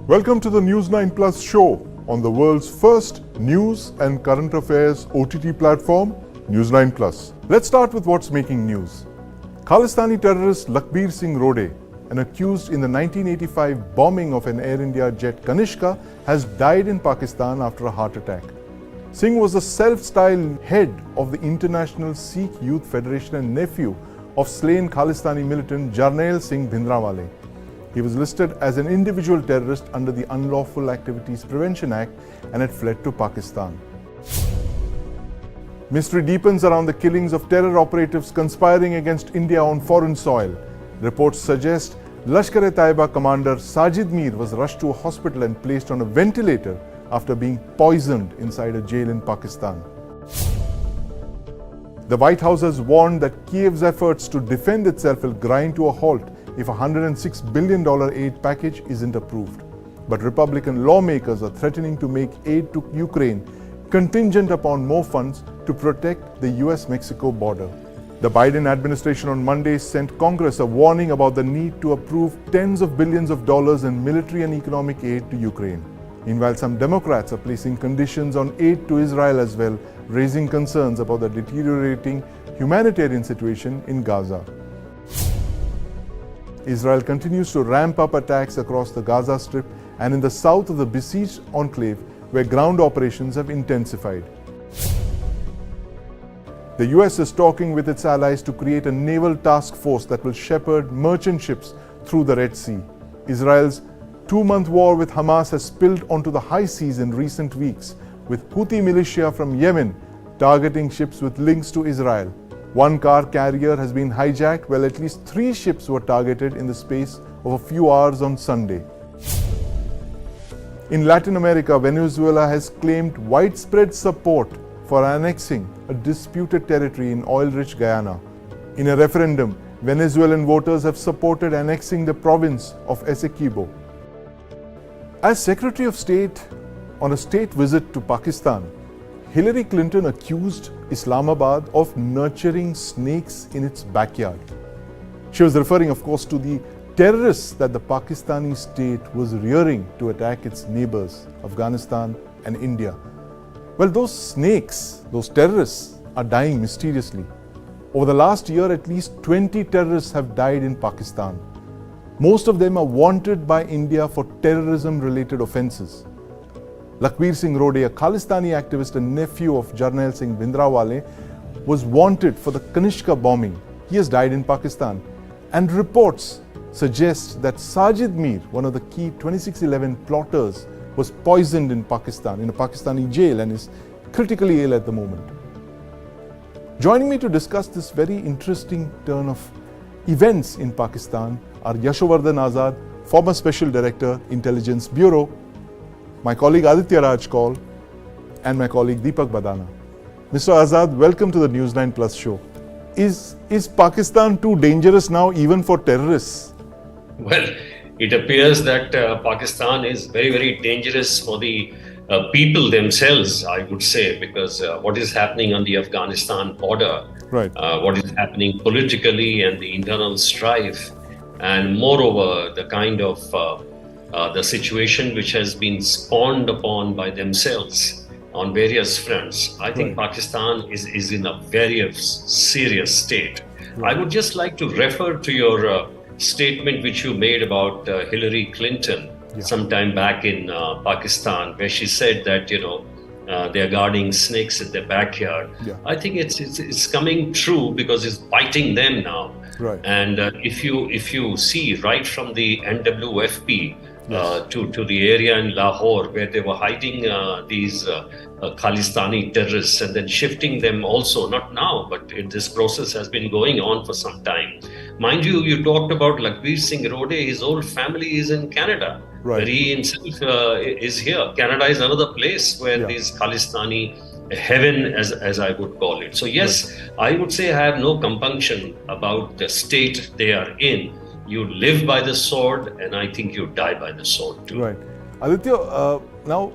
Welcome to the News9 Plus Show on the world's first news and current affairs OTT platform, News9 Plus. Let's start with what's making news. Pakistani terrorist Lakhbir Singh Rode, an accused in the 1985 bombing of an Air India jet Kanishka, has died in Pakistan after a heart attack. Singh was the self-styled head of the International Sikh Youth Federation and nephew of slain Khalistani militant Jarnail Singh Bhindranwale. He was listed as an individual terrorist under the Unlawful Activities Prevention Act and had fled to Pakistan. Mystery deepens around the killings of terror operatives conspiring against India on foreign soil. Reports suggest Lashkar-e-Taiba commander Sajid Mir was rushed to a hospital and placed on a ventilator after being poisoned inside a jail in Pakistan. The White House has warned that Kiev's efforts to defend itself will grind to a halt if a $106 billion aid package isn't approved. But Republican lawmakers are threatening to make aid to Ukraine contingent upon more funds to protect the US-Mexico border. The Biden administration on Monday sent Congress a warning about the need to approve tens of billions of dollars in military and economic aid to Ukraine. Meanwhile, some Democrats are placing conditions on aid to Israel as well, raising concerns about the deteriorating humanitarian situation in Gaza. Israel continues to ramp up attacks across the Gaza Strip and in the south of the besieged enclave, where ground operations have intensified. The US is talking with its allies to create a naval task force that will shepherd merchant ships through the Red Sea. Israel's two-month war with Hamas has spilled onto the high seas in recent weeks, with Houthi militia from Yemen targeting ships with links to Israel. One car carrier has been hijacked, while at least 3 ships were targeted in the space of a few hours on Sunday. In Latin America, Venezuela has claimed widespread support for annexing a disputed territory in oil-rich Guyana. In a referendum, Venezuelan voters have supported annexing the province of Essequibo. As Secretary of State on a state visit to Pakistan, Hilary Clinton accused Islamabad of nurturing snakes in its backyard. She was referring, of course, to the terrorists that the Pakistani state was rearing to attack its neighbors, Afghanistan and India. Well, those snakes, those terrorists, are dying mysteriously. Over the last year, at least 20 terrorists have died in Pakistan. Most of them are wanted by India for terrorism-related offences. Lakhbir Singh Rode, a Khalistani activist and nephew of Jarnail Singh Bhindranwale, was wanted for the Kanishka bombing. He has died in Pakistan. And reports suggest that Sajid Mir, one of the key 2611 plotters, was poisoned in Pakistan, in a Pakistani jail, and is critically ill at the moment. Joining me to discuss this very interesting turn of events in Pakistan are Yashovardhan Azad, former Special Director, Intelligence Bureau, my colleague Aditya Raj Kaul, and my colleague Deepak Badana. Mr. Azad, welcome to the News9 Plus Show. Is Pakistan too dangerous now even for terrorists? Well, it appears that Pakistan is very, very dangerous for the people themselves, I would say, because what is happening on the Afghanistan border, right. What is happening politically and the internal strife, and moreover, the kind of the situation which has been spawned upon by themselves on various fronts. I think right. Pakistan is in a very serious state. Right. I would just like to refer to your statement which you made about Hilary Clinton sometime back in Pakistan, where she said that, they're guarding snakes in their backyard. Yeah. I think it's coming true because it's biting them now. Right. And if you see right from the NWFP Yes. to the area in Lahore where they were hiding these Khalistani terrorists and then shifting them also, not now, but this process has been going on for some time. Mind you, you talked about Lakhbir Singh Rode, his whole family is in Canada. Right. Where he himself is here. Canada is another place where these Khalistani heaven, as I would call it. So yes, right. I would say I have no compunction about the state they are in. You live by the sword, and I think you die by the sword too. Right. Aditya, now,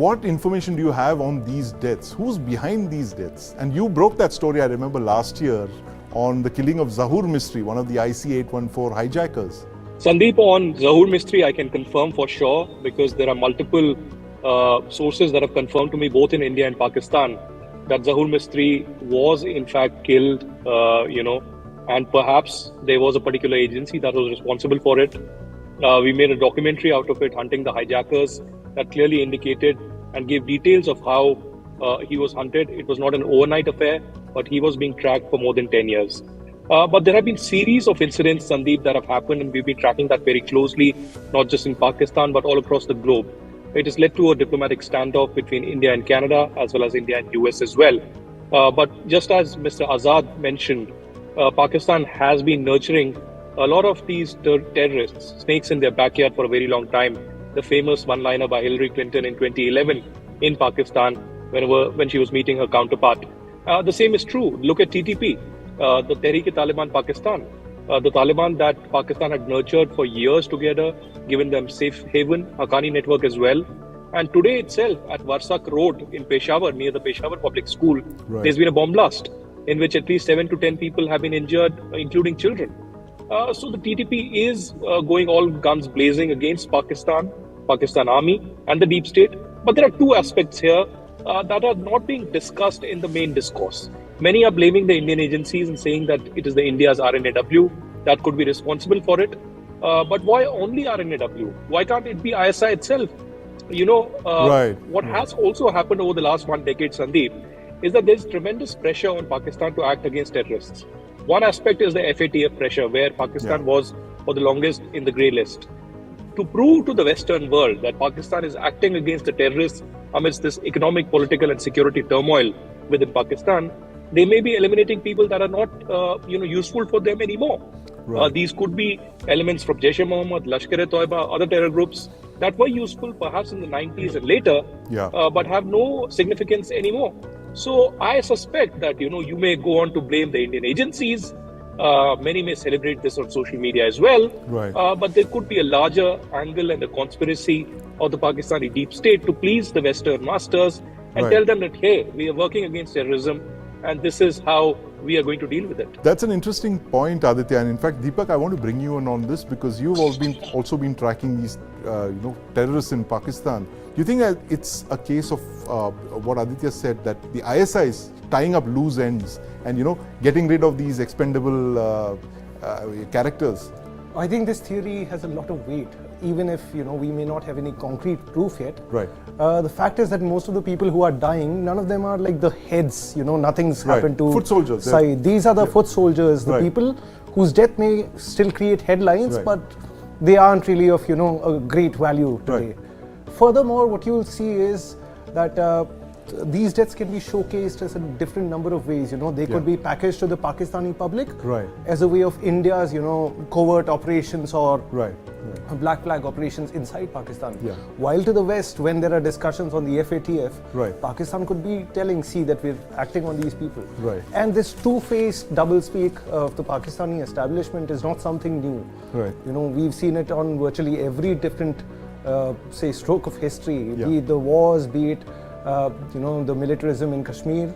what information do you have on these deaths? Who's behind these deaths? And you broke that story, I remember, last year on the killing of Zahur Misri, one of the IC-814 hijackers. Sandeep, on Zahur Mistry, I can confirm for sure because there are multiple sources that have confirmed to me, both in India and Pakistan, that Zahur Mistry was in fact killed, and perhaps there was a particular agency that was responsible for it. We made a documentary out of it, Hunting the Hijackers, that clearly indicated and gave details of how he was hunted. It was not an overnight affair, but he was being tracked for more than 10 years. But there have been series of incidents, Sandeep, that have happened, and we've been tracking that very closely, not just in Pakistan, but all across the globe. It has led to a diplomatic standoff between India and Canada, as well as India and US as well. But just as Mr. Azad mentioned, Pakistan has been nurturing a lot of these terrorists, snakes in their backyard for a very long time. The famous one-liner by Hilary Clinton in 2011 in Pakistan, when she was meeting her counterpart. The same is true. Look at TTP. The Tehreek-e-Taliban Pakistan, the Taliban that Pakistan had nurtured for years together, given them safe haven, Haqqani network as well. And today itself at Warsak Road in Peshawar, near the Peshawar Public School, there's been a bomb blast in which at least 7 to 10 people have been injured, including children. So the TTP is going all guns blazing against Pakistan Army and the deep state. But there are two aspects here that are not being discussed in the main discourse. Many are blaming the Indian agencies and saying that it is the India's RNAW that could be responsible for it. But why only RNAW? Why can't it be ISI itself? What has also happened over the last 1 decade, Sandeep, is that there's tremendous pressure on Pakistan to act against terrorists. One aspect is the FATF pressure, where Pakistan was for the longest in the grey list. To prove to the Western world that Pakistan is acting against the terrorists amidst this economic, political and security turmoil within Pakistan, they may be eliminating people that are not, useful for them anymore. These could be elements from Jaish-e-Mohammed, Lashkar-e-Toiba, other terror groups that were useful perhaps in the 90s and later, but have no significance anymore. So I suspect that, you may go on to blame the Indian agencies. Many may celebrate this on social media as well. But there could be a larger angle and a conspiracy of the Pakistani deep state to please the Western masters and tell them that, hey, we are working against terrorism and this is how we are going to deal with it. That's an interesting point, Aditya. And in fact, Deepak, I want to bring you in on this because you've also been tracking these terrorists in Pakistan. Do you think that it's a case of what Aditya said, that the ISI is tying up loose ends and getting rid of these expendable characters? I think this theory has a lot of weight, even if we may not have any concrete proof yet. The fact is that most of the people who are dying, none of them are like the heads. Nothing's happened to foot soldiers. These are the foot soldiers, the people whose death may still create headlines, but they aren't really of a great value today. Furthermore, what you'll see is that these deaths can be showcased as a different number of ways. They could be packaged to the Pakistani public as a way of India's, covert operations or black flag operations inside Pakistan. While to the West, when there are discussions on the FATF, Pakistan could be telling, see that we're acting on these people. And this two-faced doublespeak of the Pakistani establishment is not something new. We've seen it on virtually every different, stroke of history, be it the wars, be it the militarism in Kashmir.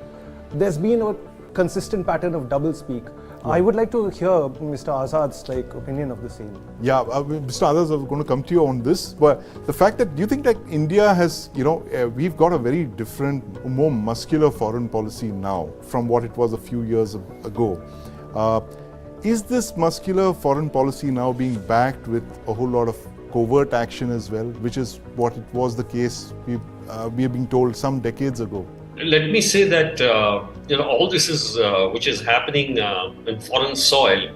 There's been a consistent pattern of doublespeak. I would like to hear Mr. Azad's opinion of the same. Mr. Azad, I'm going to come to you on this. But the fact that, do you think that India has, we've got a very different, more muscular foreign policy now from what it was a few years ago. Is this muscular foreign policy now being backed with a whole lot of covert action as well, which is what it was the case we are being told some decades ago? Let me say that all this is which is happening in foreign soil.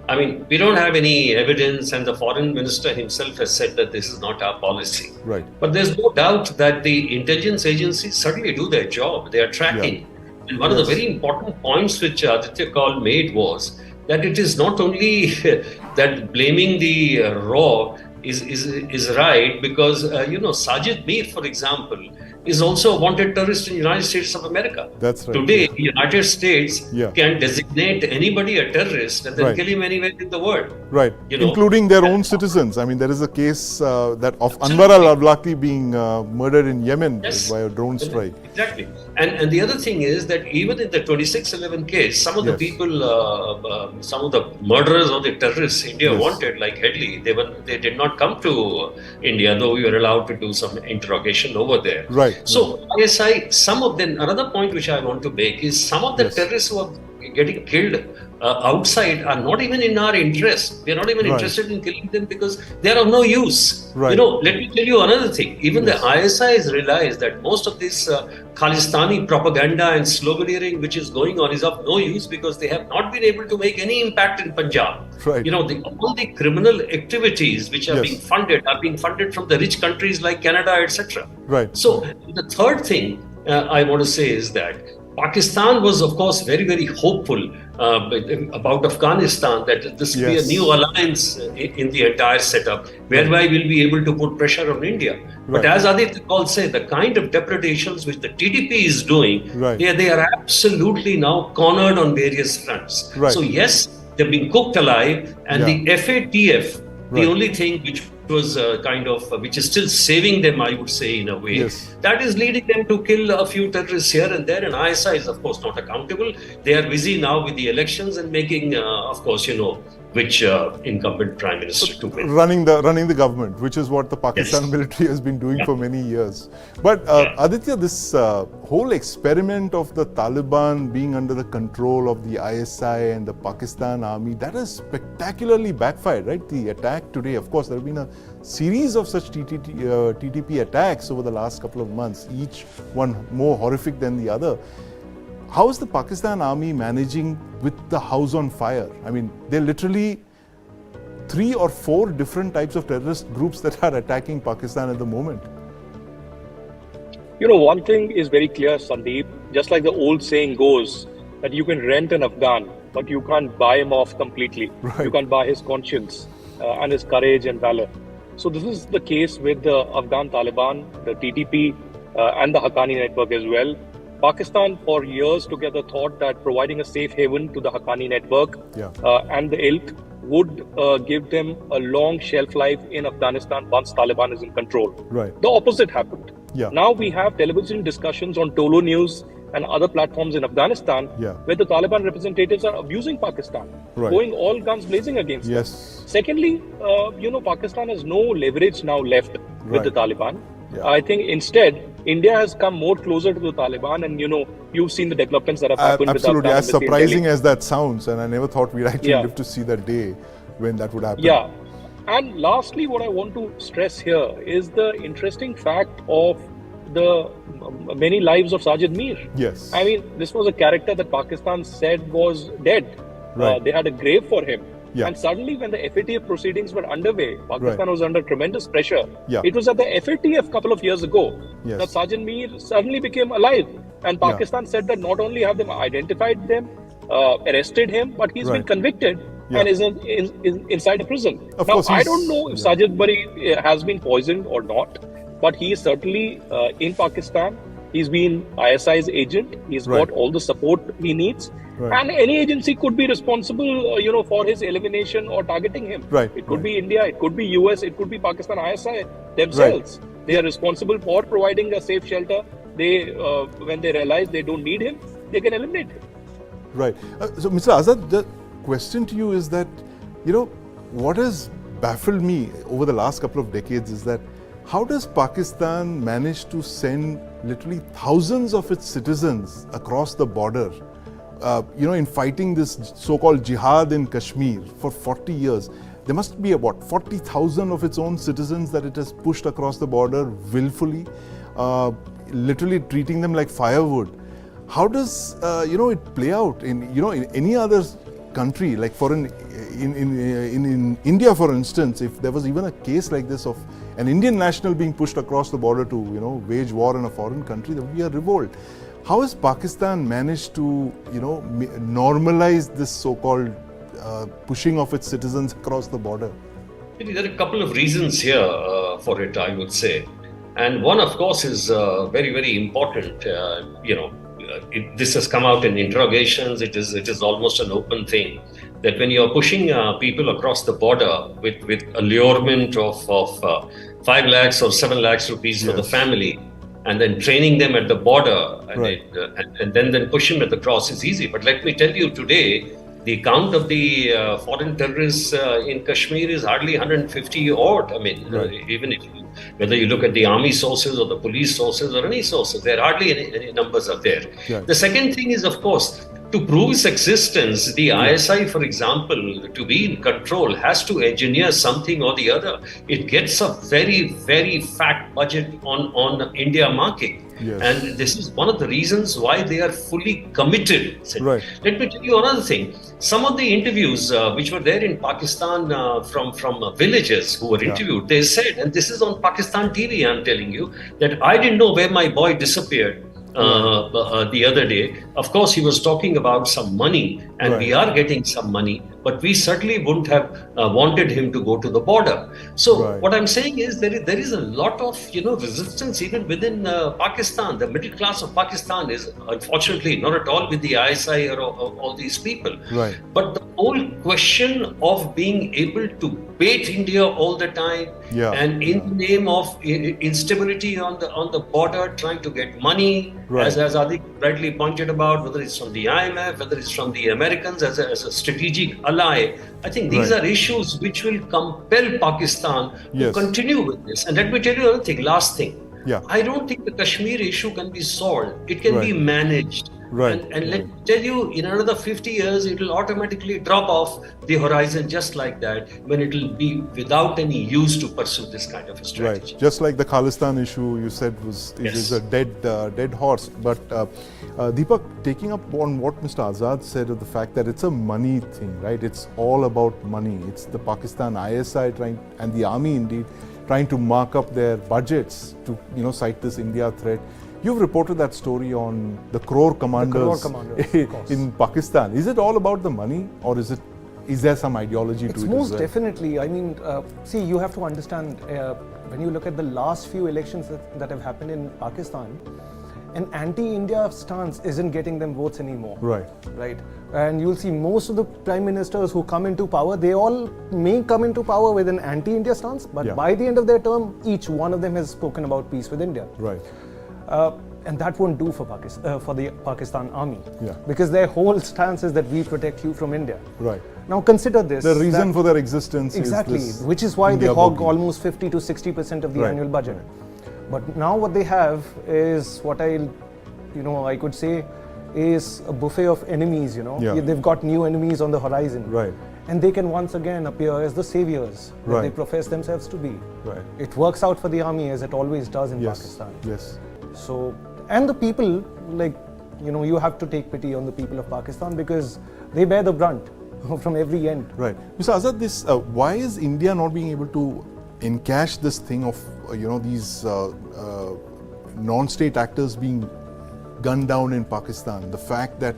I mean, we don't have any evidence, and the foreign minister himself has said that this is not our policy. But there's no doubt that the intelligence agencies certainly do their job. They are tracking. And one of the very important points which Aditya Kaul made was that it is not only that blaming the RAW is right, because Sajid Mir, for example, is also a wanted terrorist in the United States of America. That's right. Today, the United States Yeah. can designate anybody a terrorist and then Right. kill him anywhere in the world. Right, You know, including their own citizens. I mean, there is a case that of Anwar al-Awlaki being murdered in Yemen Yes. by a drone strike. Exactly. And the other thing is that even in the 2611 case, some of the Yes. people, some of the murderers or the terrorists India Yes. wanted, like Hilary, they did not come to India, though we were allowed to do some interrogation over there. Right. So ISI, some of them, another point which I want to make is some of the Yes. terrorists who are getting killed outside are not even in our interest. We are not even Right. interested in killing them because they are of no use. Right. You know, let me tell you another thing. Even Yes. the ISI has realized that most of this Khalistani propaganda and sloganeering which is going on is of no use because they have not been able to make any impact in Punjab. Right. You know, all the criminal activities which are Yes. being funded from the rich countries like Canada, etc. Right. So the third thing I want to say is that Pakistan was, of course, very, very hopeful about Afghanistan that this will be a Yes. new alliance in the entire setup, whereby we'll be able to put pressure on India. But Right. as Aditya Kaul said, the kind of depredations which the TDP is doing, Right. they are absolutely now cornered on various fronts. Right. So yes, they're being cooked alive, and Yeah. the FATF, the Right. only thing which was which is still saving them, I would say, in a way, Yes. that is leading them to kill a few terrorists here and there. And ISI is, of course, not accountable. They are busy now with the elections and making, of course, which incumbent prime minister to win. running the government, which is what the Pakistan Yes. military has been doing Yeah. for many years. But Aditya, this whole experiment of the Taliban being under the control of the ISI and the Pakistan army, that has spectacularly backfired, right? The attack today, of course, there have been a series of such TTP attacks over the last couple of months, each one more horrific than the other. How is the Pakistan army managing with the house on fire? I mean, they're literally 3 or 4 different types of terrorist groups that are attacking Pakistan at the moment. You know, one thing is very clear, Sandeep, just like the old saying goes, that you can rent an Afghan, but you can't buy him off completely. Right. You can't buy his conscience and his courage and valor. So this is the case with the Afghan Taliban, the TTP, and the Haqqani network as well. Pakistan for years together thought that providing a safe haven to the Haqqani network and the ilk would give them a long shelf life in Afghanistan once Taliban is in control. Right. The opposite happened. Yeah. Now we have television discussions on Tolo News and other platforms in Afghanistan where the Taliban representatives are abusing Pakistan, going all guns blazing against them. Secondly, Pakistan has no leverage now left with the Taliban. I think instead, India has come more closer to the Taliban, and you've seen the developments that have happened. Absolutely, with as surprising as that sounds, and I never thought we'd actually live to see that day when that would happen. Yeah, and lastly, what I want to stress here is the interesting fact of the many lives of Sajid Mir. Yes. I mean, this was a character that Pakistan said was dead. Right. They had a grave for him. Yeah. And suddenly when the FATF proceedings were underway, Pakistan was under tremendous pressure. Yeah. It was at the FATF a couple of years ago that Sajid Mir suddenly became alive. And Pakistan said that not only have they identified them, arrested him, but he's been convicted and is inside a prison. Now, I don't know if Sajid Bari has been poisoned or not, but he is certainly in Pakistan. He's been ISI's agent. He's got all the support he needs. And any agency could be responsible, for his elimination or targeting him. It could be India, it could be US, it could be Pakistan ISI themselves. They are responsible for providing a safe shelter. They, when they realize they don't need him, they can eliminate him. Right. So, Mr. Azad, the question to you is that, what has baffled me over the last couple of decades is that how does Pakistan manage to send literally thousands of its citizens across the border, in fighting this so-called jihad in Kashmir for 40 years? There must be about 40,000 of its own citizens that it has pushed across the border willfully, literally treating them like firewood. How does it play out in in any other country, like in India, for instance? If there was even a case like this of an Indian national being pushed across the border to wage war in a foreign country, there would be a revolt. How has Pakistan managed to normalize this so-called pushing of its citizens across the border? There are a couple of reasons here for it, I would say. And one, of course, is very, very important. This has come out in interrogations. It is almost an open thing that when you're pushing people across the border with allurement of 5 lakhs or 7 lakhs rupees for the family, and then training them at the border, and then push them across is easy. But let me tell you today, the count of the foreign terrorists in Kashmir is hardly 150 odd. I mean, even if whether you look at the army sources or the police sources or any sources, there hardly any numbers are there. The second thing is, of course, to prove its existence, the ISI, for example, to be in control, has to engineer something or the other. It gets a very, very fat budget on India marking. And this is one of the reasons why they are fully committed. Let me tell you another thing. Some of the interviews which were there in Pakistan from villagers who were interviewed, they said, and this is on Pakistan TV, I'm telling you, that I didn't know where my boy disappeared the other day. Of course, he was talking about some money, and we are getting some money, but we certainly wouldn't have wanted him to go to the border. So what I'm saying is there is a lot of resistance even within Pakistan. The middle class of Pakistan is unfortunately not at all with the ISI or all these people. But the whole question of being able to bait India all the time, and in the name of instability on the border, trying to get money, as Aditya rightly pointed about, whether it's from the IMF, whether it's from the Americans as a strategic ally. I think these are issues which will compel Pakistan to continue with this. And let me tell you another thing, last thing. I don't think the Kashmir issue can be solved. It can be managed. And let me tell you, in another 50 years, it will automatically drop off the horizon just like that, when it will be without any use to pursue this kind of a strategy. Just like the Khalistan issue you said is a dead horse. But Deepak, taking up on what Mr. Azad said of the fact that it's a money thing, right? It's all about money. It's the Pakistan ISI and the army indeed trying to mark up their budgets to cite this India threat. You've reported that story on the Crore commanders, in Pakistan. Is it all about the money, or is there some ideology to it? It's most definitely. I mean, see, you have to understand, when you look at the last few elections that have happened in Pakistan, an anti-India stance isn't getting them votes anymore. Right. And you'll see most of the prime ministers who come into power, they all may come into power with an anti-India stance, but by the end of their term, each one of them has spoken about peace with India. And that won't do for the Pakistan army, because their whole stance is that we protect you from India. Now consider this. The reason for their existence is this, which is why they hog almost 50 to 60% of the annual budget. But now what they have is what I could say is a buffet of enemies. They've got new enemies on the horizon. And they can once again appear as the saviors that they profess themselves to be. It works out for the army, as it always does in Pakistan. So, and the people, you have to take pity on the people of Pakistan, because they bear the brunt from every end. Mr. Azad, why is India not being able to encash this thing of these non-state actors being gunned down in Pakistan? The fact that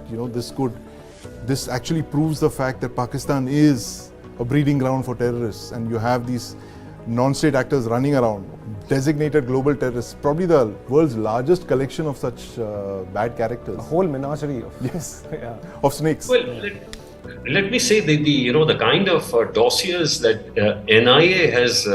this actually proves the fact that Pakistan is a breeding ground for terrorists, and you have these non-state actors running around, designated global terrorists, probably the world's largest collection of such bad characters. A whole menagerie of of snakes. Well, let me say the kind of dossiers that NIA has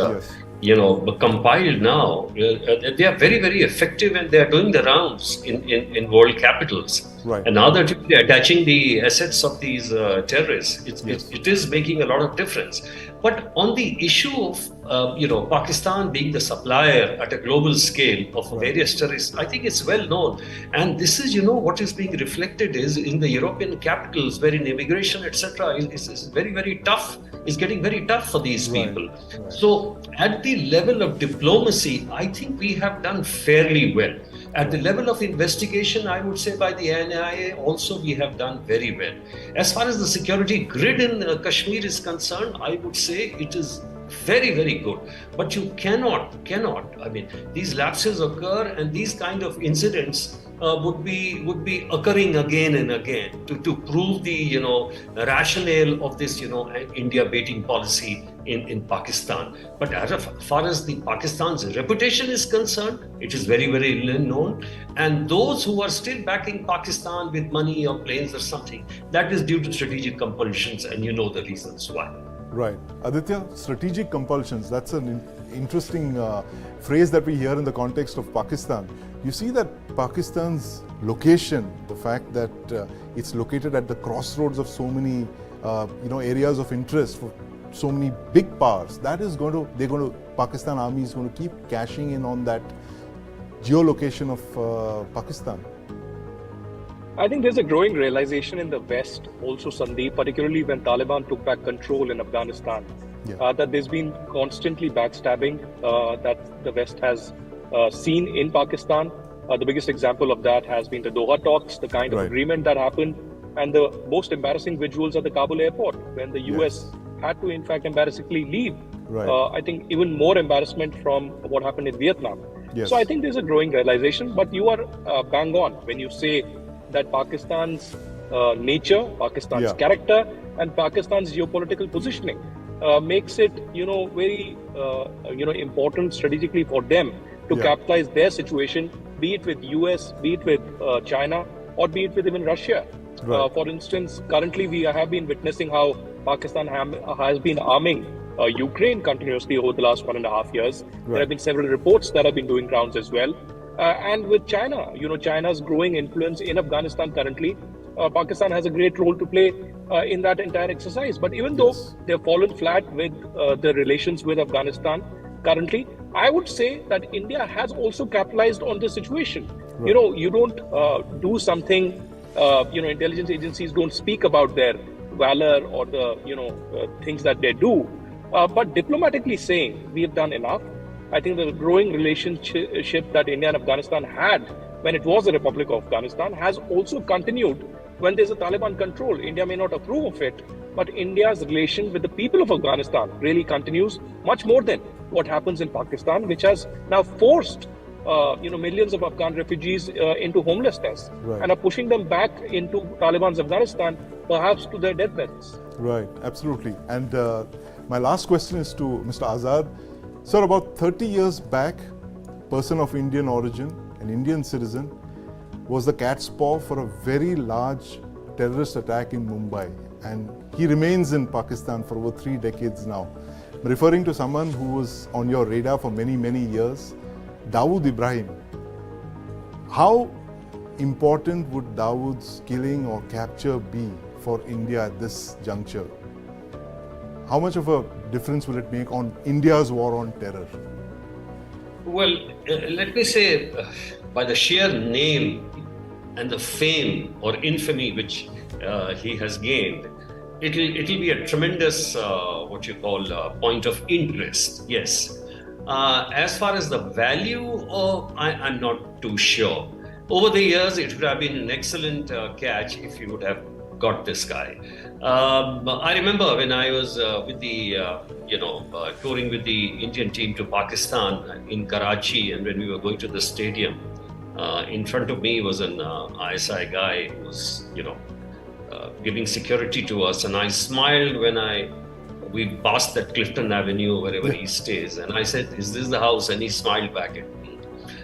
compiled now, they are very, very effective, and they are doing the rounds in world capitals. And now that they're attaching the assets of these terrorists, it is making a lot of difference. But on the issue of Pakistan being the supplier at a global scale of various terrorists, I think it's well known. And this is what is being reflected is in the European capitals, where in immigration, etc., is very, very tough. Is getting very tough for these people. So at the level of diplomacy, I think we have done fairly well. At the level of investigation, I would say by the NIA also we have done very well. As far as the security grid in Kashmir is concerned, I would say it is very, very good. But you cannot, I mean, these lapses occur, and these kind of incidents would be occurring again and again to prove the rationale of this India baiting policy in Pakistan. But as far as the Pakistan's reputation is concerned, it is very, very well known. And those who are still backing Pakistan with money or planes or something, that is due to strategic compulsions, and you know the reasons why. Right. Aditya, strategic compulsions, that's an interesting phrase that we hear in the context of Pakistan. You see that Pakistan's location, the fact that it's located at the crossroads of so many areas of interest for so many big powers, that is Pakistan Army is going to keep cashing in on that geolocation of Pakistan. I think there's a growing realization in the West also, Sandeep, particularly when Taliban took back control in Afghanistan, that there's been constantly backstabbing that the West has seen in Pakistan. The biggest example of that has been the Doha talks, the kind of agreement that happened, and the most embarrassing visuals at the Kabul airport when the US had to in fact embarrassingly leave. I think even more embarrassment from what happened in Vietnam. So I think there's a growing realization, but you are bang on when you say that Pakistan's nature, Pakistan's character, and Pakistan's geopolitical positioning makes it, very, important strategically for them to capitalize their situation, be it with US, be it with China, or be it with even Russia. For instance, currently we have been witnessing how Pakistan has been arming Ukraine continuously over the last 1.5 years. There have been several reports that have been doing rounds as well. And with China, China's growing influence in Afghanistan currently, Pakistan has a great role to play in that entire exercise. But even though they've fallen flat with the relations with Afghanistan currently, I would say that India has also capitalized on this situation. You don't do something, intelligence agencies don't speak about their valor or the things that they do. But diplomatically saying, we have done enough. I think the growing relationship that India and Afghanistan had when it was the Republic of Afghanistan has also continued when there's a Taliban control. India may not approve of it, but India's relation with the people of Afghanistan really continues much more than what happens in Pakistan, which has now forced millions of Afghan refugees into homelessness and are pushing them back into Taliban's Afghanistan, perhaps to their deathbeds. Right, absolutely. And my last question is to Mr. Azad. Sir, about 30 years back, person of Indian origin, an Indian citizen, was the cat's paw for a very large terrorist attack in Mumbai. And he remains in Pakistan for over 3 decades now. I'm referring to someone who was on your radar for many, many years, Dawood Ibrahim. How important would Dawood's killing or capture be for India at this juncture? How much of a difference will it make on India's war on terror? Well, let me say, by the sheer name and the fame or infamy which he has gained, it'll be a tremendous, point of interest. Yes. As far as the value I'm not too sure. Over the years, it would have been an excellent catch if you would have got this guy. I remember when I was with the, touring with the Indian team to Pakistan in Karachi, and when we were going to the stadium, in front of me was an ISI guy who was, giving security to us, and I smiled when we passed that Clifton Avenue, wherever he stays, and I said, "Is this the house?" And he smiled back at me.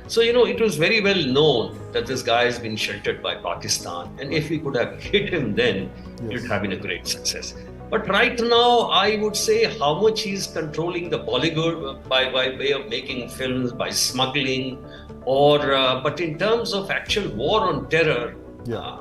So, it was very well known that this guy has been sheltered by Pakistan. And if we could have hit him then, it would have been a great success. But right now, I would say how much he's controlling the Bollywood by way of making films, by smuggling, but in terms of actual war on terror,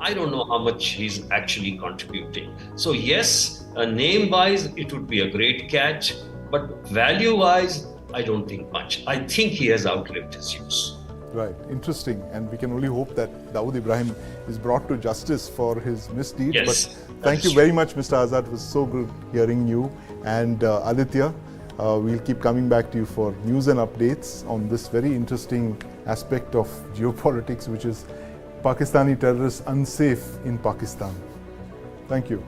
I don't know how much he's actually contributing. So yes, name-wise, it would be a great catch, but value-wise, I don't think much. I think he has outlived his use. Right, interesting. And we can only hope that Dawood Ibrahim is brought to justice for his misdeeds. Yes, but thank you very much, Mr. Azad. It was so good hearing you. And Aditya, we'll keep coming back to you for news and updates on this very interesting aspect of geopolitics, which is Pakistani terrorists unsafe in Pakistan. Thank you.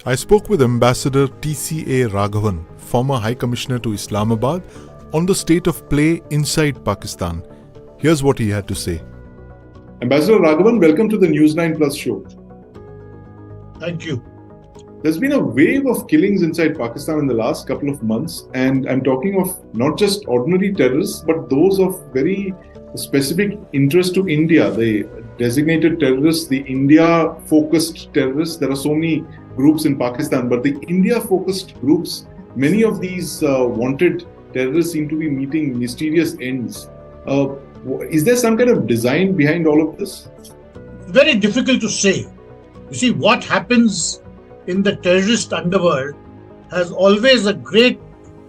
I spoke with Ambassador TCA Raghavan, former High Commissioner to Islamabad, on the state of play inside Pakistan. Here's what he had to say. Ambassador Raghavan, welcome to the News9 Plus Show. Thank you. There's been a wave of killings inside Pakistan in the last couple of months, and I'm talking of not just ordinary terrorists, but those of very specific interest to India, the designated terrorists, the India-focused terrorists. There are so many groups in Pakistan, but the India-focused groups, many of these wanted terrorists seem to be meeting mysterious ends. Is there some kind of design behind all of this? Very difficult to say. You see, what happens in the terrorist underworld has always a great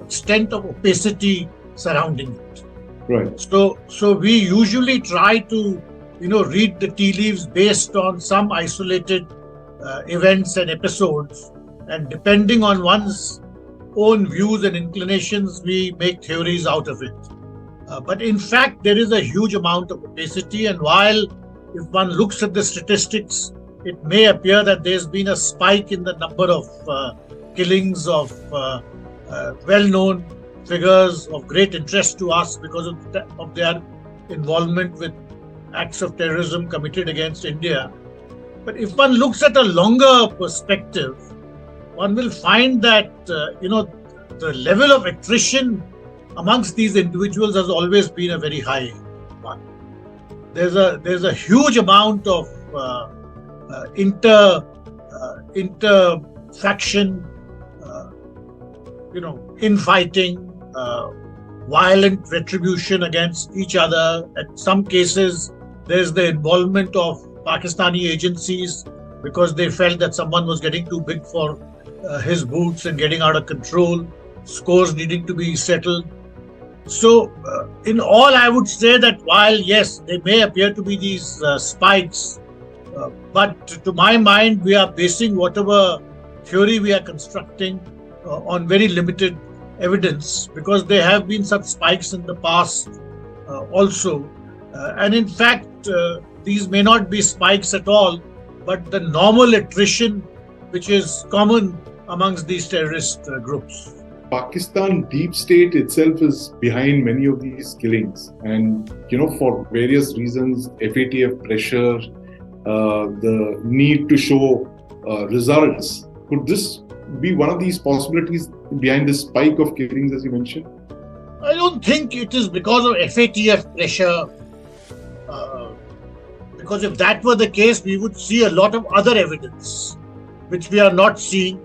extent of opacity surrounding it. Right. So we usually try to, read the tea leaves based on some isolated events and episodes, and depending on one's own views and inclinations, we make theories out of it. But in fact, there is a huge amount of opacity, and while if one looks at the statistics, it may appear that there's been a spike in the number of killings of well-known figures of great interest to us because of their involvement with acts of terrorism committed against India. But if one looks at a longer perspective, one will find that, the level of attrition amongst these individuals has always been a very high one. There's a huge amount of inter-faction, infighting, violent retribution against each other. In some cases, there's the involvement of Pakistani agencies because they felt that someone was getting too big for his boots and getting out of control, scores needing to be settled. So, in all, I would say that while, yes, there may appear to be these spikes, but to my mind, we are basing whatever theory we are constructing on very limited evidence, because there have been such spikes in the past also. And in fact, these may not be spikes at all, but the normal attrition which is common amongst these terrorist groups. Pakistan deep state itself is behind many of these killings, and for various reasons, FATF pressure, the need to show results. Could this be one of these possibilities behind this spike of killings, as you mentioned? I don't think it is because of FATF pressure, because if that were the case, we would see a lot of other evidence which we are not seeing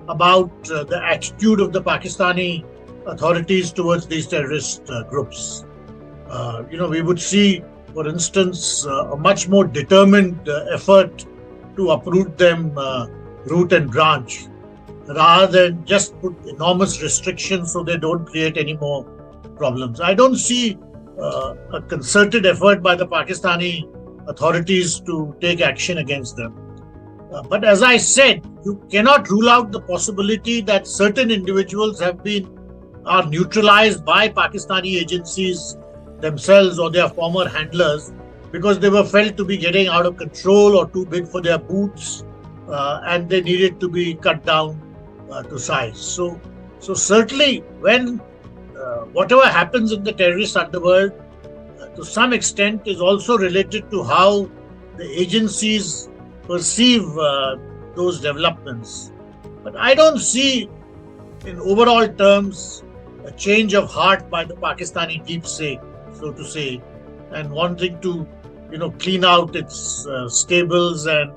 about the attitude of the Pakistani authorities towards these terrorist groups. We would see, for instance, a much more determined effort to uproot them root and branch, rather than just put enormous restrictions so they don't create any more problems. I don't see a concerted effort by the Pakistani authorities to take action against them. But as I said, you cannot rule out the possibility that certain individuals are neutralized by Pakistani agencies themselves or their former handlers because they were felt to be getting out of control or too big for their boots, and they needed to be cut down to size. So certainly when whatever happens in the terrorist underworld to some extent is also related to how the agencies perceive those developments. But I don't see, in overall terms, a change of heart by the Pakistani deep state, so to say, and wanting to, clean out its stables and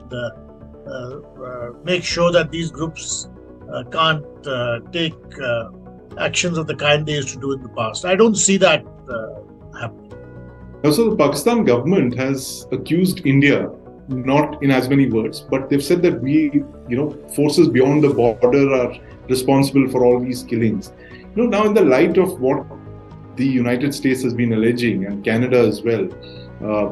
make sure that these groups can't take actions of the kind they used to do in the past. I don't see that happening. Also, the Pakistan government has accused India, not in as many words, but they've said that forces beyond the border are responsible for all these killings. Now in the light of what the United States has been alleging, and Canada as well,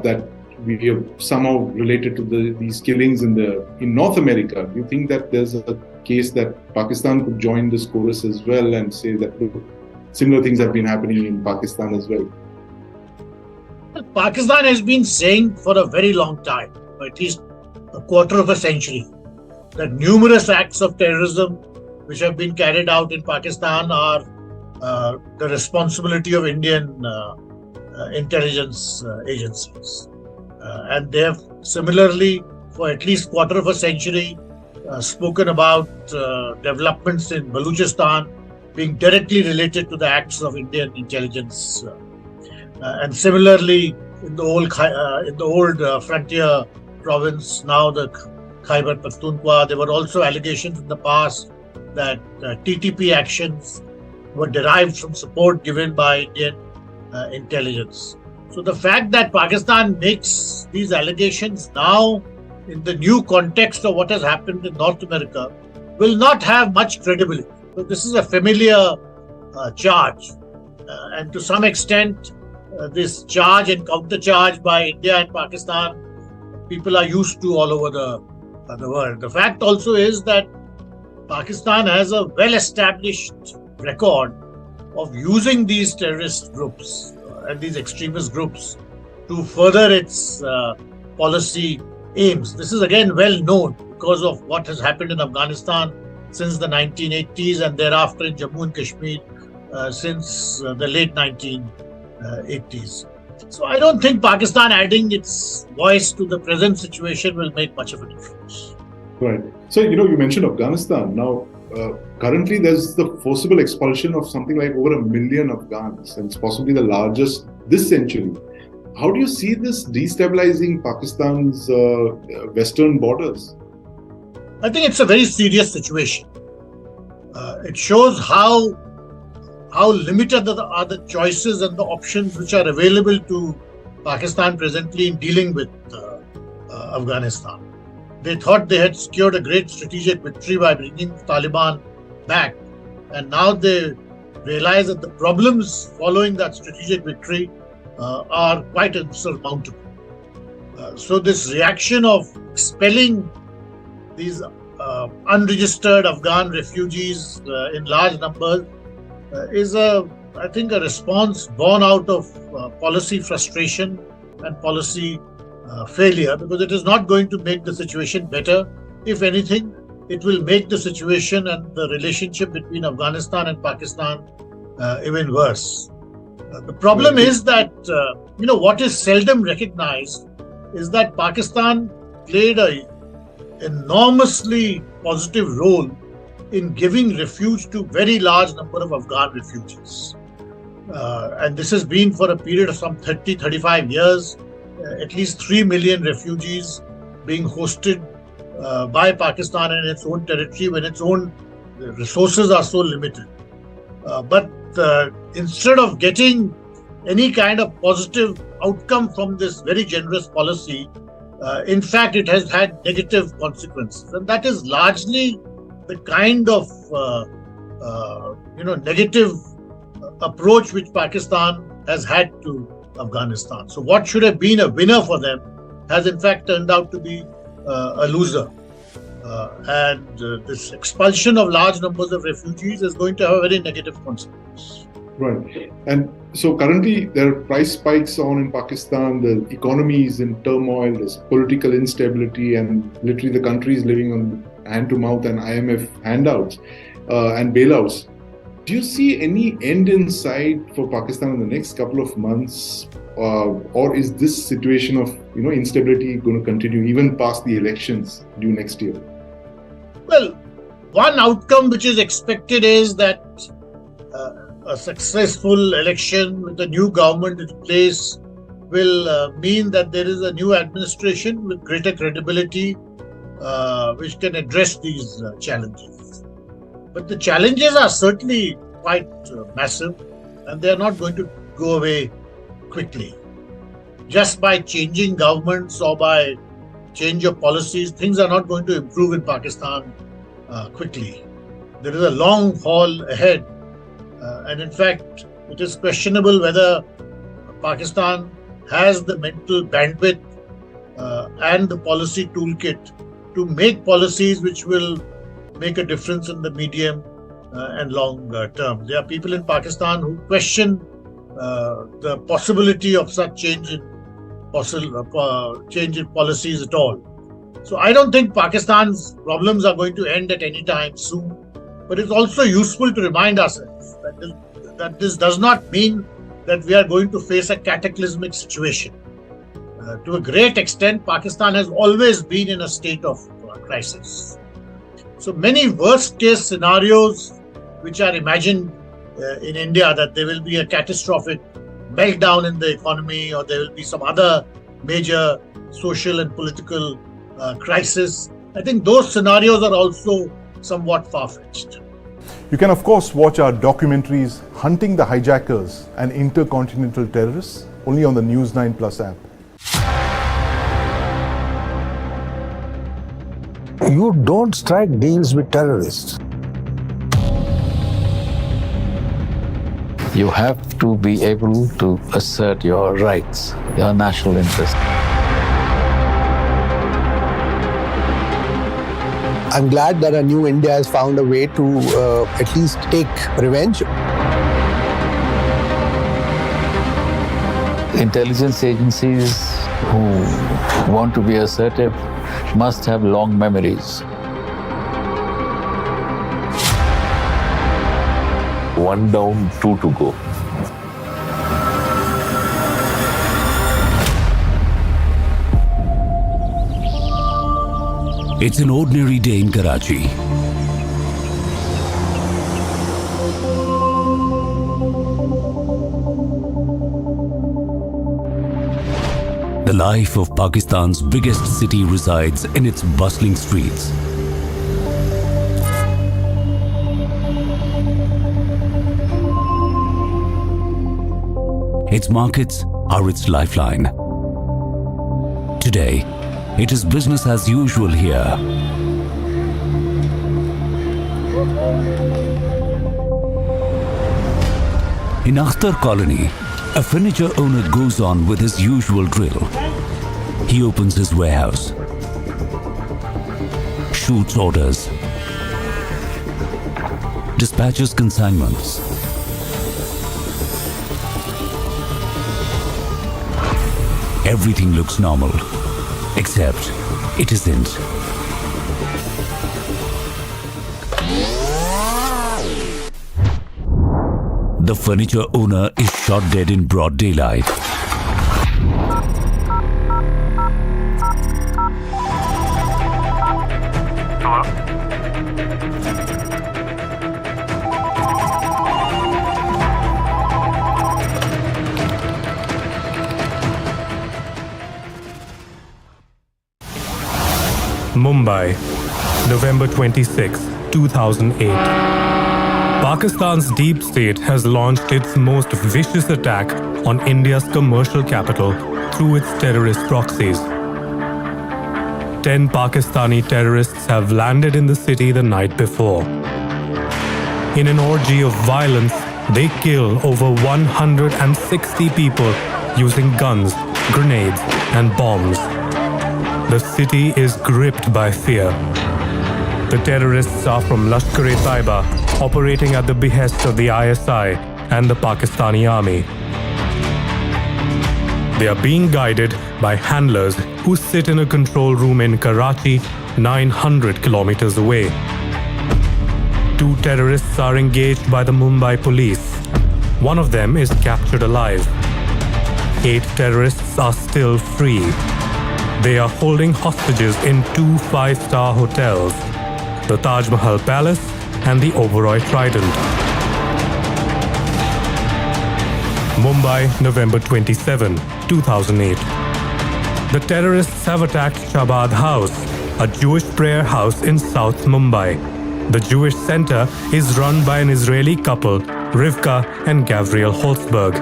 that we have somehow related to these killings in North America, do you think that there's a case that Pakistan could join this chorus as well and say that similar things have been happening in Pakistan as well? Pakistan has been saying for a very long time, at least a quarter of a century, that numerous acts of terrorism which have been carried out in Pakistan are the responsibility of Indian intelligence agencies. And they have similarly, for at least quarter of a century, spoken about developments in Balochistan being directly related to the acts of Indian intelligence. And similarly, in the old frontier province, now the Khyber Pakhtunkhwa, there were also allegations in the past that TTP actions were derived from support given by Indian intelligence. So the fact that Pakistan makes these allegations now in the new context of what has happened in North America will not have much credibility. So this is a familiar charge. And to some extent, this charge and countercharge by India and Pakistan, people are used to all over the world. The fact also is that Pakistan has a well-established record of using these terrorist groups and these extremist groups to further its policy aims. This is again well known because of what has happened in Afghanistan since the 1980s and thereafter in Jammu and Kashmir since the late 1980s. So I don't think Pakistan adding its voice to the present situation will make much of a difference. Right. So, you mentioned Afghanistan. Now, currently there's the forcible expulsion of something like over 1 million Afghans, and it's possibly the largest this century. How do you see this destabilizing Pakistan's western borders? I think it's a very serious situation. It shows how limited are the choices and the options which are available to Pakistan presently in dealing with Afghanistan. They thought they had secured a great strategic victory by bringing Taliban back, and now they realize that the problems following that strategic victory are quite insurmountable. So this reaction of expelling these unregistered Afghan refugees in large numbers is I think a response born out of policy frustration and policy failure, because it is not going to make the situation better. If anything, it will make the situation and the relationship between Afghanistan and Pakistan even worse. The problem is that, what is seldom recognized is that Pakistan played an enormously positive role in giving refuge to very large number of Afghan refugees. And this has been for a period of some 30-35 years, at least 3 million refugees being hosted by Pakistan in its own territory when its own resources are so limited. But instead of getting any kind of positive outcome from this very generous policy, in fact, it has had negative consequences. And that is largely the kind of negative approach which Pakistan has had to Afghanistan. So what should have been a winner for them has in fact turned out to be a loser. And this expulsion of large numbers of refugees is going to have a very negative consequence. Right. And so currently there are price spikes on in Pakistan, the economy is in turmoil, there's political instability, and literally the country is living on hand to mouth and IMF handouts and bailouts. Do you see any end in sight for Pakistan in the next couple of months, or is this situation of instability going to continue even past the elections due next year? Well, one outcome which is expected is that a successful election with a new government in place will mean that there is a new administration with greater credibility which can address these challenges. But the challenges are certainly quite massive, and they are not going to go away quickly. Just by changing governments or by change of policies, things are not going to improve in Pakistan quickly. There is a long haul ahead, and in fact, it is questionable whether Pakistan has the mental bandwidth and the policy toolkit to make policies which will make a difference in the medium and long term. There are people in Pakistan who question the possibility of such change in policies at all. So I don't think Pakistan's problems are going to end at any time soon. But it's also useful to remind ourselves that this does not mean that we are going to face a cataclysmic situation. To a great extent, Pakistan has always been in a state of crisis. So many worst-case scenarios which are imagined in India, that there will be a catastrophic meltdown in the economy or there will be some other major social and political crisis, I think those scenarios are also somewhat far-fetched. You can of course watch our documentaries Hunting the Hijackers and Intercontinental Terrorists only on the News9 Plus app. You don't strike deals with terrorists. You have to be able to assert your rights, your national interest. I'm glad that a new India has found a way to at least take revenge. Intelligence agencies who want to be assertive must have long memories. One down, two to go. It's an ordinary day in Karachi. The life of Pakistan's biggest city resides in its bustling streets. Its markets are its lifeline. Today, it is business as usual here. In Akhtar Colony, a furniture owner goes on with his usual drill. He opens his warehouse, shoots orders, dispatches consignments. Everything looks normal, except it isn't. The furniture owner is shot dead in broad daylight. Mumbai, November 26, 2008. Pakistan's deep state has launched its most vicious attack on India's commercial capital through its terrorist proxies. 10 Pakistani terrorists have landed in the city the night before. In an orgy of violence, they kill over 160 people using guns, grenades, and bombs. The city is gripped by fear. The terrorists are from Lashkar-e-Taiba, operating at the behest of the ISI and the Pakistani army. They are being guided by handlers who sit in a control room in Karachi, 900 kilometers away. 2 terrorists are engaged by the Mumbai police. One of them is captured alive. 8 terrorists are still free. They are holding hostages in 2 5-star hotels, the Taj Mahal Palace and the Oberoi Trident. Mumbai, November 27, 2008. The terrorists have attacked Shabad House, a Jewish prayer house in South Mumbai. The Jewish center is run by an Israeli couple, Rivka and Gavriel Holzberg.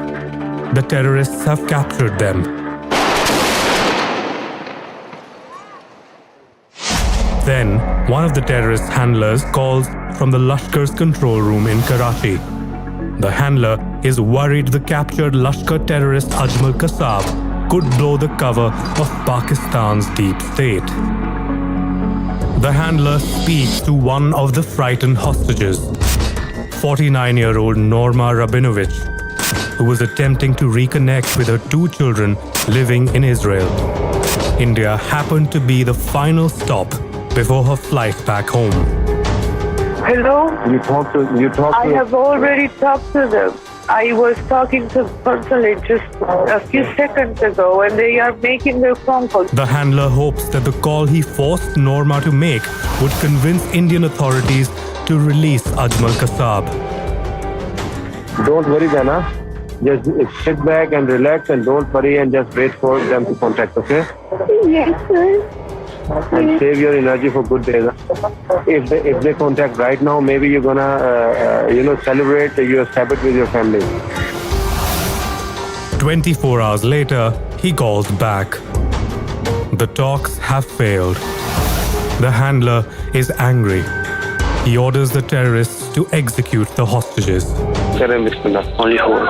The terrorists have captured them. Then, one of the terrorist handlers calls from the Lashkar's control room in Karachi. The handler is worried the captured Lashkar terrorist Ajmal Kasab could blow the cover of Pakistan's deep state. The handler speaks to one of the frightened hostages, 49-year-old Norma Rabinovich, who was attempting to reconnect with her 2 children living in Israel. India happened to be the final stop before her flight back home. Hello? You talk to I have already talked to them. I was talking to the consulate just a few seconds ago and they are making their phone call. The handler hopes that the call he forced Norma to make would convince Indian authorities to release Ajmal Kasab. Don't worry, Dana. Just sit back and relax and don't worry and just wait for them to contact, okay? Yes, sir. And save your energy for good days. If they contact right now, maybe you're gonna celebrate your Sabbath with your family. 24 hours later, he calls back. The talks have failed. The handler is angry. He orders the terrorists to execute the hostages. Karem Bismillah. Only four.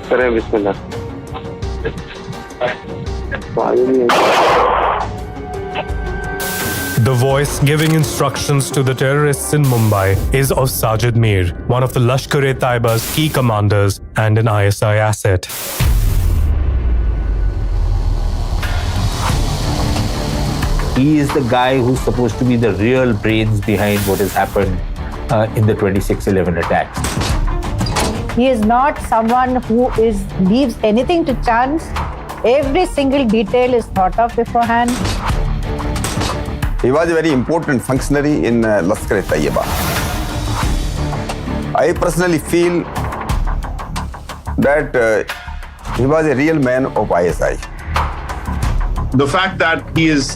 Karem Bismillah. The voice giving instructions to the terrorists in Mumbai is of Sajid Mir, one of the Lashkar-e-Taiba's key commanders and an ISI asset. He is the guy who's supposed to be the real brains behind what has happened in the 26/11 attacks. He is not someone who leaves anything to chance. Every single detail is thought of beforehand. He was a very important functionary in Lashkar-e-Taiba. I personally feel that he was a real man of ISI. The fact that he is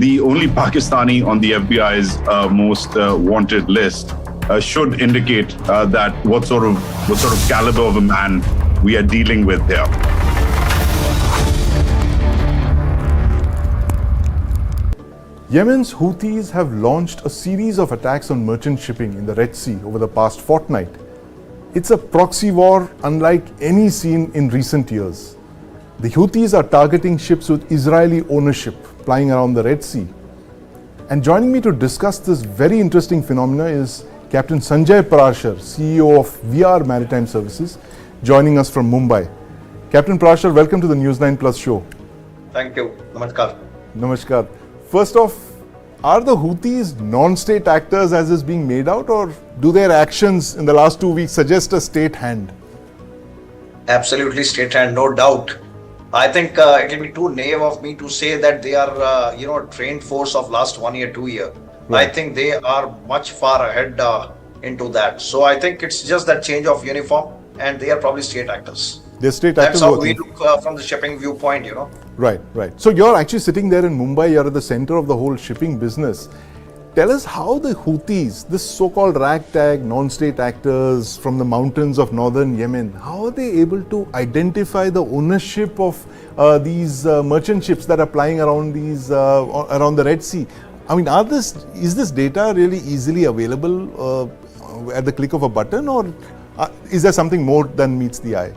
the only Pakistani on the FBI's most wanted list should indicate that what sort of caliber of a man we are dealing with here. Yemen's Houthis have launched a series of attacks on merchant shipping in the Red Sea over the past fortnight. It's a proxy war unlike any seen in recent years. The Houthis are targeting ships with Israeli ownership plying around the Red Sea. And joining me to discuss this very interesting phenomena is Captain Sanjay Parashar, CEO of VR Maritime Services, joining us from Mumbai. Captain Parashar, welcome to the News9 Plus Show. Thank you. Namaskar. Namaskar. First off, are the Houthis non-state actors as is being made out, or do their actions in the last 2 weeks suggest a state hand? Absolutely state hand, no doubt. I think it will be too naive of me to say that they are, trained force of last 1 year, 2 year. Right. I think they are much far ahead into that. So I think it's just that change of uniform, and they are probably state actors. They're state actors. That's how we look from the shipping viewpoint, Right, right. So you're actually sitting there in Mumbai, you're at the center of the whole shipping business. Tell us how the Houthis, this so-called ragtag non-state actors from the mountains of northern Yemen, how are they able to identify the ownership of these merchant ships that are plying around around the Red Sea? I mean, is this data really easily available at the click of a button, or is there something more than meets the eye?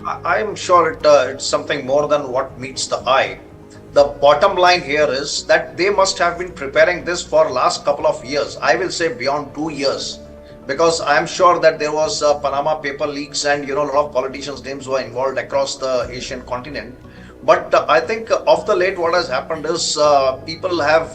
I'm sure it's something more than what meets the eye. The bottom line here is that they must have been preparing this for last couple of years. I will say beyond 2 years, because I'm sure that there was Panama paper leaks and a lot of politicians' names were involved across the Asian continent. But I think of the late, what has happened is people have,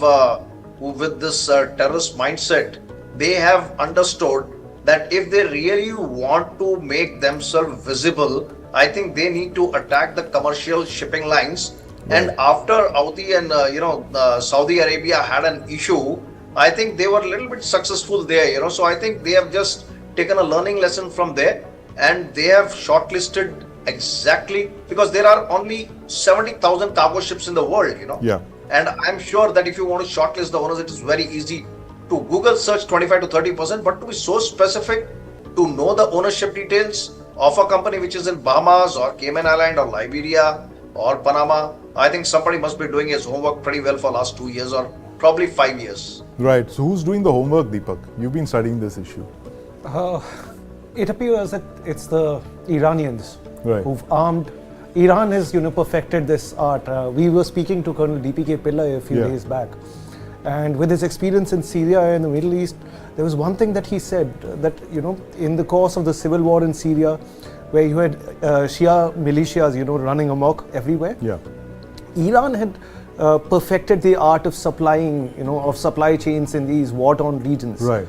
who with this terrorist mindset, they have understood that if they really want to make themselves visible, I think they need to attack the commercial shipping lines. And after Houthi and Saudi Arabia had an issue, I think they were a little bit successful there. So I think they have just taken a learning lesson from there, and they have shortlisted exactly, because there are only 70,000 cargo ships in the world. Yeah. And I'm sure that if you want to shortlist the owners, it is very easy to Google search 25 to 30%, but to be so specific to know the ownership details of a company which is in Bahamas or Cayman Island or Liberia or Panama, I think somebody must be doing his homework pretty well for last 2 years or probably 5 years. Right. So who's doing the homework, Deepak? You've been studying this issue. It appears that it's the Iranians who've armed. Iran has, perfected this art. We were speaking to Colonel DPK Pillai a few days back. And with his experience in Syria and the Middle East, there was one thing that he said, that, in the course of the civil war in Syria, where you had Shia militias, running amok everywhere. Yeah. Iran had, perfected the art of supplying, of supply chains in these war-torn regions. Right.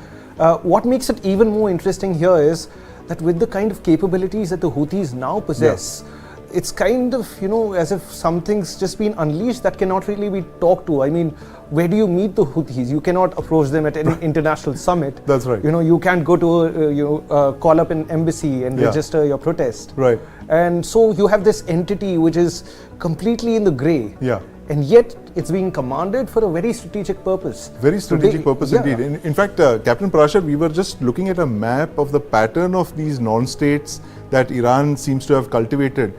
What makes it even more interesting here is that with the kind of capabilities that the Houthis now possess, it's kind of, as if something's just been unleashed that cannot really be talked to. I mean, where do you meet the Houthis? You cannot approach them at any international summit. That's right. You can't go to, call up an embassy and register your protest. Right. And so you have this entity which is completely in the grey. Yeah. And yet it's being commanded for a very strategic purpose. Very strategic purpose indeed. In fact, Captain Parashar, we were just looking at a map of the pattern of these non-states that Iran seems to have cultivated.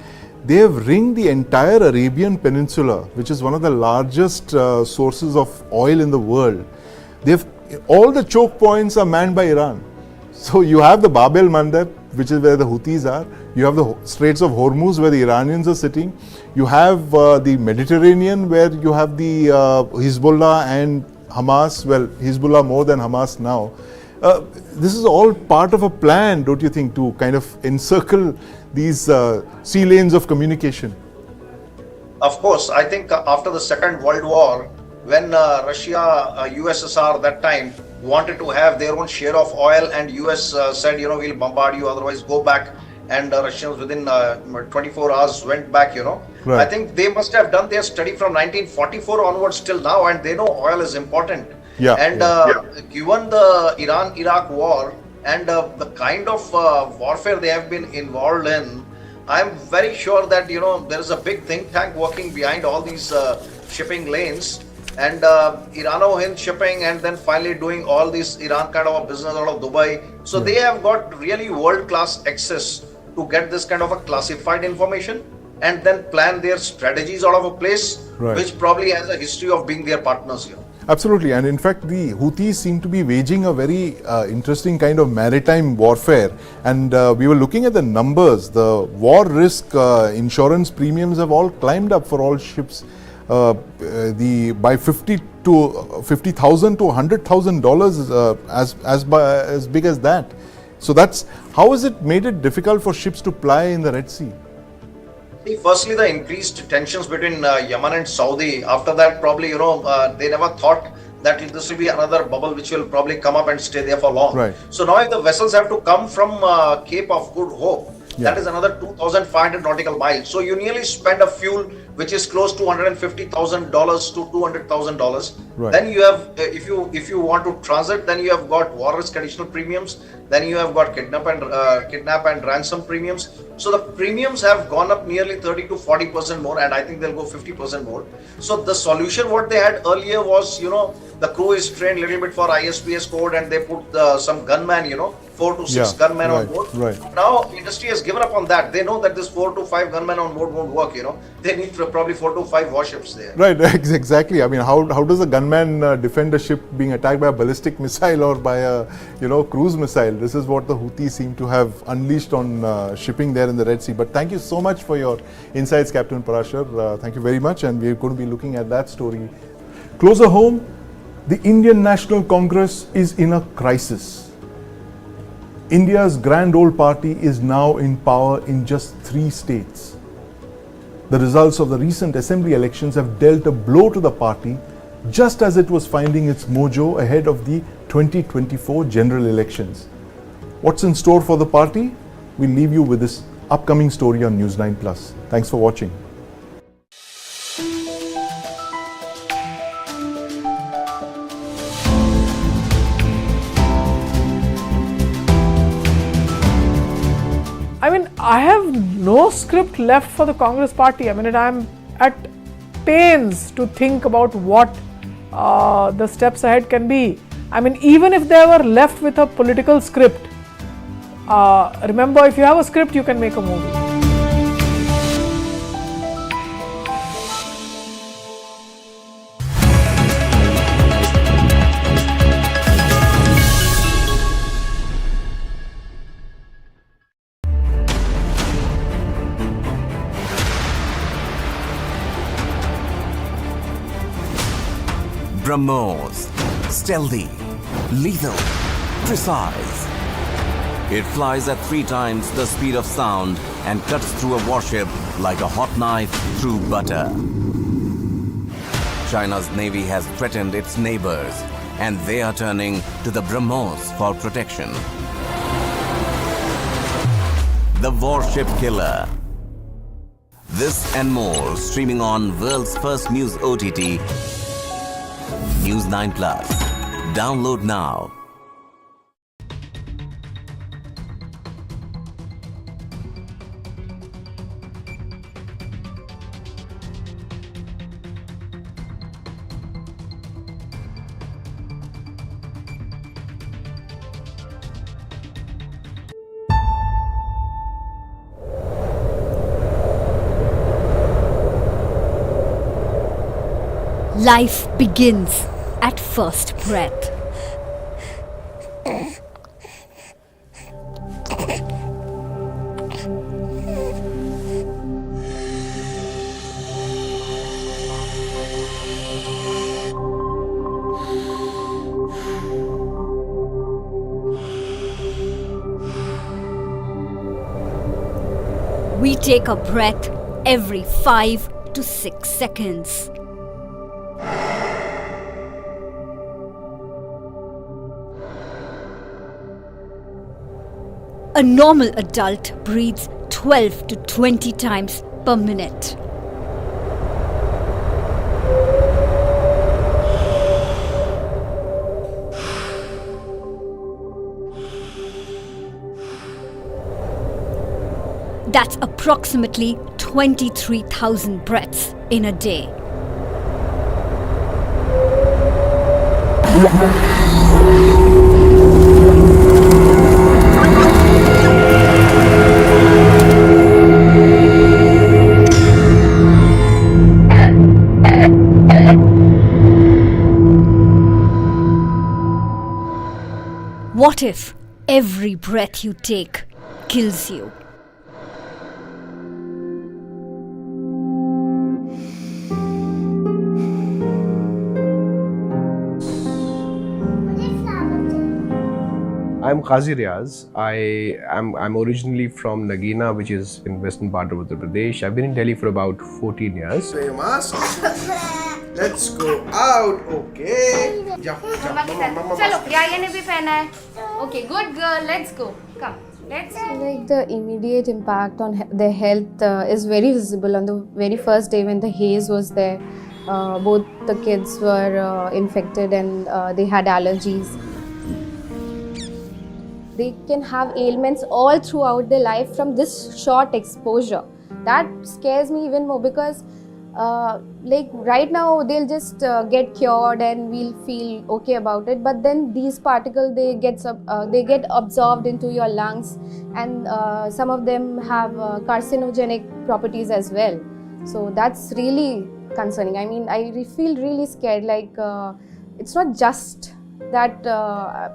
They have ringed the entire Arabian Peninsula, which is one of the largest sources of oil in the world. All the choke points are manned by Iran. So you have the Bab el-Mandeb, which is where the Houthis are. You have the Straits of Hormuz, where the Iranians are sitting. You have the Mediterranean, where you have the Hezbollah and Hamas. Well, Hezbollah more than Hamas now. This is all part of a plan, don't you think, to kind of encircle these sea lanes of communication? Of course, I think after the Second World War, when Russia, USSR that time wanted to have their own share of oil, and US said, we'll bombard you, otherwise go back. And Russians within 24 hours went back, Right. I think they must have done their study from 1944 onwards till now, and they know oil is important. Yeah. And given the Iran-Iraq war and the kind of warfare they have been involved in, I'm very sure that, there is a big think tank working behind all these shipping lanes. And Irano-Hind shipping, and then finally doing all this Iran kind of a business out of Dubai. So they have got really world-class access to get this kind of a classified information and then plan their strategies out of a place which probably has a history of being their partners here. Absolutely, and in fact the Houthis seem to be waging a very interesting kind of maritime warfare, and we were looking at the numbers. The war risk insurance premiums have all climbed up for all ships. By $50,000 to $100,000 as big as that. So that's how has it made it difficult for ships to ply in the Red Sea? Firstly, the increased tensions between Yemen and Saudi. After that, probably they never thought that this will be another bubble which will probably come up and stay there for long. Right. So now, if the vessels have to come from Cape of Good Hope, that is another 2,500 nautical miles. So you nearly spend a fuel which is close to $150,000 to $200,000. Right. Then you have, if you want to transit, then you have got war risk additional premiums. Then you have got kidnap and ransom premiums. So the premiums have gone up nearly 30 to 40% more, and I think they'll go 50% more. So the solution what they had earlier was, the crew is trained a little bit for ISPS code, and they put some gunmen, 4 to 6 gunmen on board. Right. Now industry has given up on that. They know that this 4 to 5 gunmen on board won't work. They need probably 4 to 5 warships there. Right, exactly. I mean, how does a gunman defend a ship being attacked by a ballistic missile or by a cruise missile? This is what the Houthis seem to have unleashed on shipping there in the Red Sea. But thank you so much for your insights, Captain Parashar. Thank you very much, and we're going to be looking at that story. Closer home, the Indian National Congress is in a crisis. India's grand old party is now in power in just 3 states. The results of the recent assembly elections have dealt a blow to the party just as it was finding its mojo ahead of the 2024 general elections. What's in store for the party? We'll leave you with this upcoming story on News9 Plus. Thanks for watching. I have no script left for the Congress party. I'm at pains to think about what the steps ahead can be. Even if they were left with a political script, remember, if you have a script, you can make a movie. BrahMos, stealthy, lethal, precise. It flies at 3 times the speed of sound and cuts through a warship like a hot knife through butter. China's navy has threatened its neighbors, and they are turning to the BrahMos for protection. The Warship Killer. This and more streaming on world's first news OTT, News9 Plus. Download now. Life begins at first breath. We take a breath every 5 to 6 seconds. A normal adult breathes 12 to 20 times per minute. That's approximately 23,000 breaths in a day. What if every breath you take kills you? I'm Qazi Riaz. I'm originally from Nagina, which is in western part of Uttar Pradesh. I've been in Delhi for about 14 years. Wear your mask. Let's go out. Okay. Jump. चलो याया ने भी पहना है. Okay, good girl. Let's go. Come. Let's go. Like the immediate impact on their health is very visible on the very first day when the haze was there. Both the kids were infected and they had allergies. They can have ailments all throughout their life from this short exposure. That scares me even more because like right now they'll just get cured and we'll feel okay about it, but then these particles they get absorbed into your lungs, and some of them have carcinogenic properties as well. So that's really concerning. I mean, I feel really scared. Like it's not just that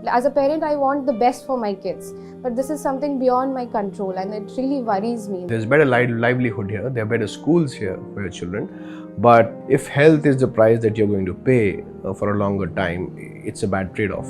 as a parent I want the best for my kids, but this is something beyond my control and it really worries me. There's better livelihood here, there are better schools here for your children, but if health is the price that you're going to pay for a longer time, it's a bad trade-off.